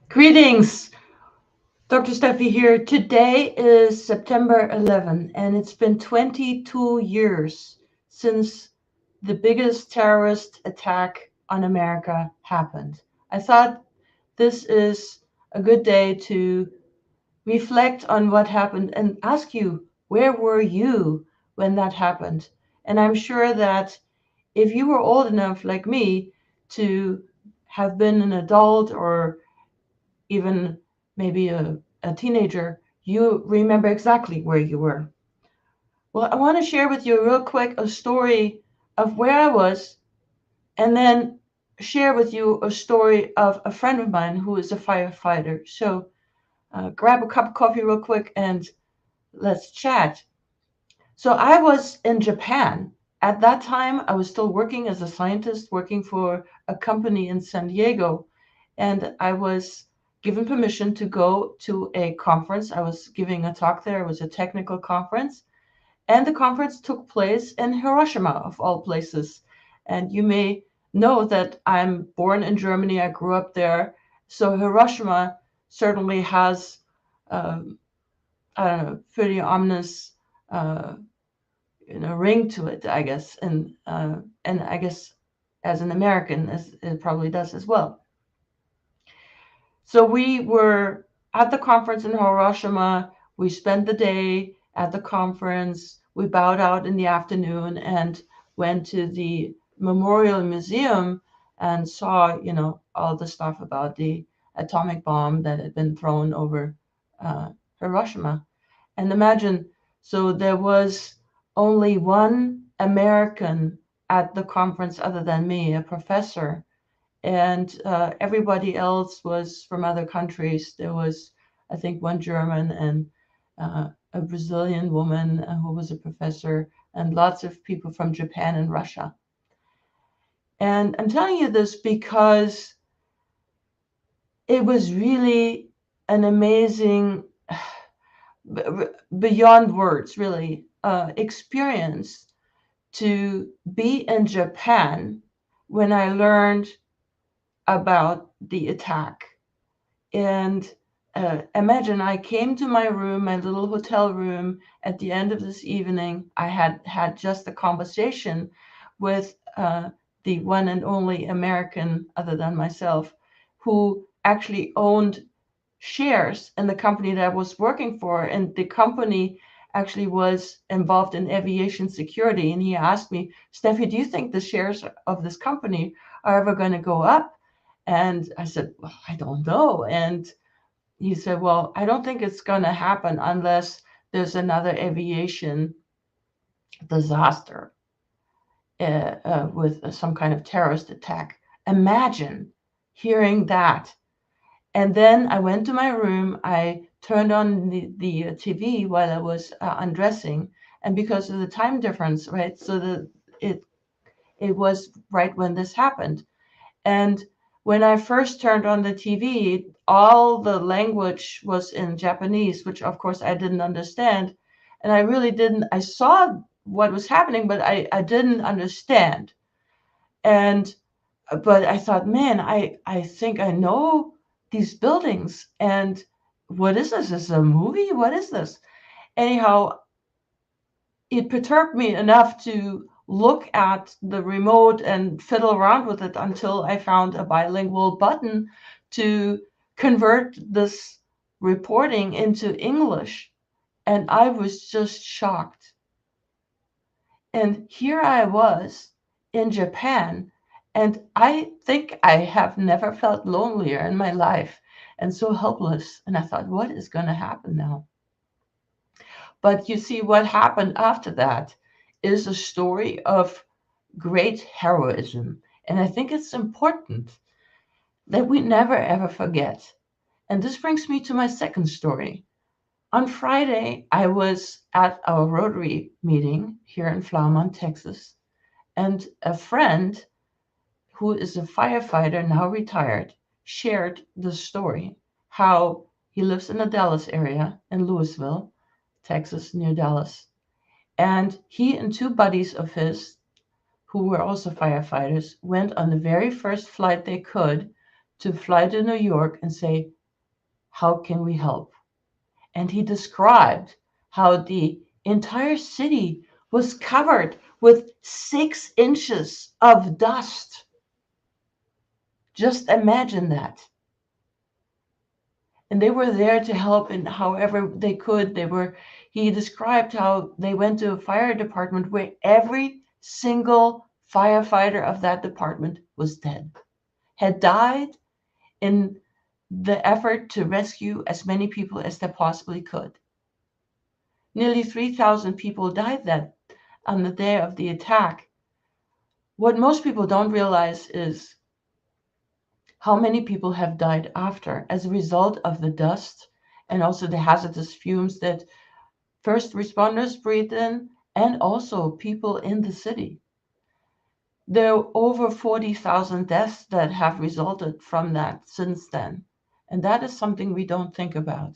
Greetings, Dr. Steffi here. Today is September 11, and it's been 22 years since the biggest terrorist attack on America happened. I thought this is a good day to reflect on what happened and ask you, where were you when that happened? And I'm sure that if you were old enough, like me, to have been an adult or even maybe a teenager, you remember exactly where you were. Well, I want to share with you real quick a story of where I was, and then share with you a story of a friend of mine who is a firefighter. So grab a cup of coffee real quick and let's chat. So I was in Japan. At that time, I was still working as a scientist, working for a company in San Diego, and I was given permission to go to a conference. I was giving a talk there. It was a technical conference, and the conference took place in Hiroshima, of all places. And you may know that I'm born in Germany. I grew up there. So Hiroshima certainly has, um, I don't know, pretty ominous uh, ring to it, I guess, and I guess as an American, as it probably does as well. So we were at the conference in Hiroshima. We spent the day at the conference. We bowed out in the afternoon and went to the Memorial Museum and saw, all the stuff about the atomic bomb that had been thrown over Hiroshima. And imagine, so there was only one American at the conference other than me, a professor, and everybody else was from other countries. There was, I think, one German and a Brazilian woman who was a professor, and lots of people from Japan and Russia. And I'm telling you this because it was really an amazing, beyond words, really, experience to be in Japan when I learned about the attack. And imagine I came to my room, my little hotel room, at the end of this evening. I had had just a conversation with the one and only American, other than myself, who actually owned shares in the company that I was working for. And the company actually was involved in aviation security. And he asked me, Steffi, do you think the shares of this company are ever going to go up? And I said, well, I don't know. And he said, well, I don't think it's going to happen unless there's another aviation disaster with some kind of terrorist attack. Imagine hearing that. And then I went to my room. I turned on the TV while I was undressing. And because of the time difference, right? So it it was right when this happened. And when I first turned on the TV, all the language was in Japanese, which of course I didn't understand. And I really didn't, I saw what was happening, but I didn't understand. And, but I thought, man, I think I know these buildings. And what is this? Is this a movie? What is this? Anyhow, it perturbed me enough to look at the remote and fiddle around with it until I found a bilingual button to convert this reporting into English. And I was just shocked. And here I was in Japan, and I think I have never felt lonelier in my life and so helpless. And I thought, what is going to happen now? But you see, what happened after that is a story of great heroism. And I think it's important that we never ever forget. And this brings me to my second story. On Friday, I was at our Rotary meeting here in Flower Texas, and a friend who is a firefighter, now retired, shared the story how he lives in the Dallas area in Lewisville, Texas, near Dallas. And he and two buddies of his, who were also firefighters, went on the very first flight they could to fly to New York and say, how can we help? And he described how the entire city was covered with 6 inches of dust. Just imagine that. And they were there to help in however they could. He described how they went to a fire department where every single firefighter of that department was dead, had died in the effort to rescue as many people as they possibly could. Nearly 3,000 people died that on the day of the attack. What most people don't realize is how many people have died after as a result of the dust and also the hazardous fumes that first responders breathed in, and also people in the city. There are over 40,000 deaths that have resulted from that since then. And that is something we don't think about.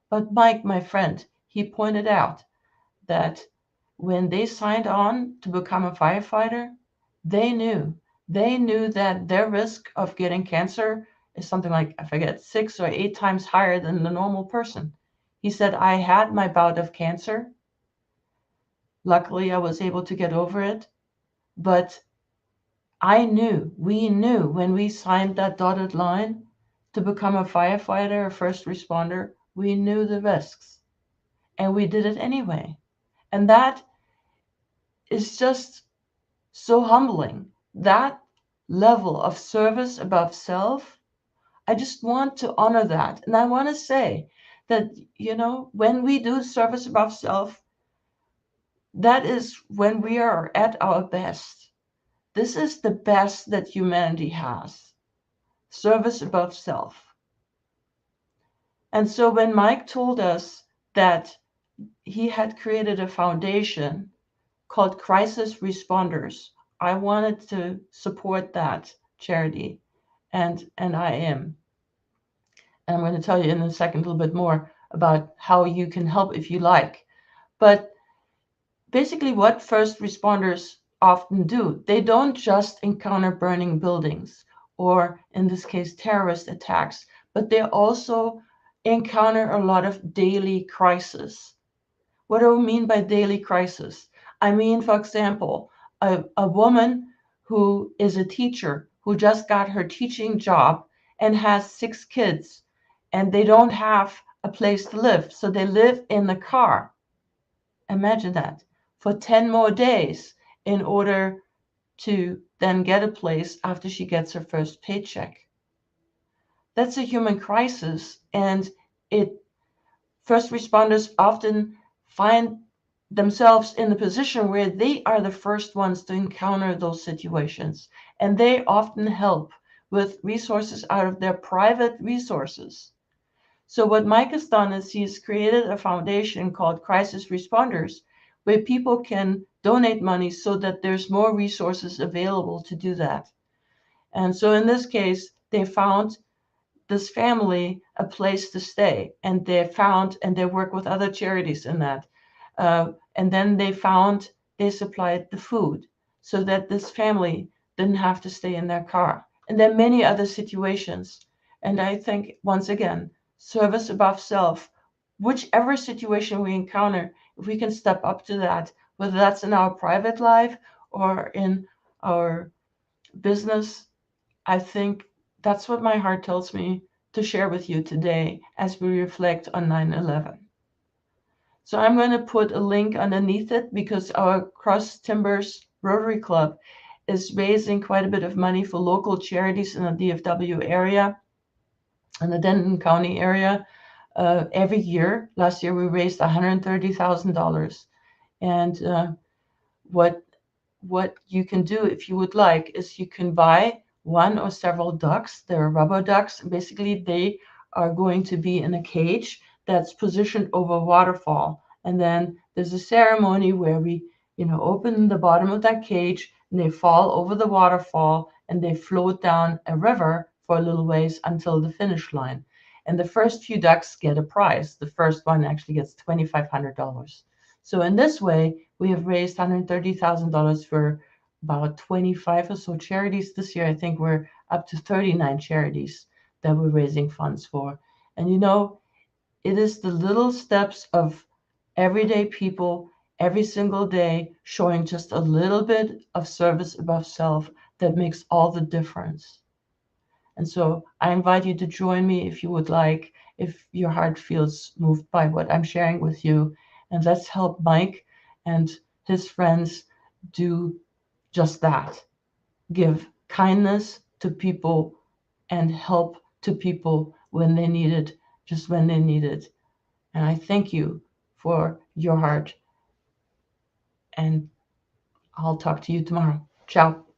But Mike, my friend, he pointed out that when they signed on to become a firefighter, they knew that their risk of getting cancer is something like, I forget, 6 or 8 times higher than the normal person. He said, I had my bout of cancer. Luckily, I was able to get over it. But we knew when we signed that dotted line to become a firefighter, a first responder, we knew the risks. And we did it anyway. And that is just so humbling. That level of service above self, I just want to honor that. And I want to say that, when we do service above self, that is when we are at our best. This is the best that humanity has. Service above self. And so when Mike told us that he had created a foundation called Crisis Responders, I wanted to support that charity, and I am. And I'm going to tell you in a second a little bit more about how you can help if you like. But basically what first responders often do, they don't just encounter burning buildings or, in this case, terrorist attacks, but they also encounter a lot of daily crises. What do I mean by daily crisis? I mean, for example, a woman who is a teacher who just got her teaching job and has 6 kids, and they don't have a place to live, so they live in the car. Imagine that, for 10 more days in order to then get a place after she gets her first paycheck. That's a human crisis, and first responders often find themselves in the position where they are the first ones to encounter those situations, and they often help with resources out of their private resources. So what Mike has done is he's created a foundation called Crisis Responders, where people can donate money so that there's more resources available to do that. And so in this case, they found this family a place to stay, and they work with other charities in that. And then they supplied the food so that this family didn't have to stay in their car. And there are many other situations. And I think, once again, service above self, whichever situation we encounter, if we can step up to that, whether that's in our private life or in our business, I think that's what my heart tells me to share with you today as we reflect on 9/11. So I'm going to put a link underneath it because our Cross Timbers Rotary Club is raising quite a bit of money for local charities in the DFW area and the Denton County area every year. Last year we raised $130,000. And what you can do if you would like is you can buy one or several ducks. They're rubber ducks. Basically, they are going to be in a cage that's positioned over a waterfall. And then there's a ceremony where we, open the bottom of that cage and they fall over the waterfall and they float down a river for a little ways until the finish line. And the first few ducks get a prize. The first one actually gets $2,500. So in this way, we have raised $130,000 for about 25 or so charities this year. I think we're up to 39 charities that we're raising funds for. And it is the little steps of everyday people every single day showing just a little bit of service above self that makes all the difference. And so I invite you to join me if you would like, if your heart feels moved by what I'm sharing with you. And let's help Mike and his friends do just that. Give kindness to people and help to people when they need it, just when they need it. And I thank you for your heart. And I'll talk to you tomorrow. Ciao.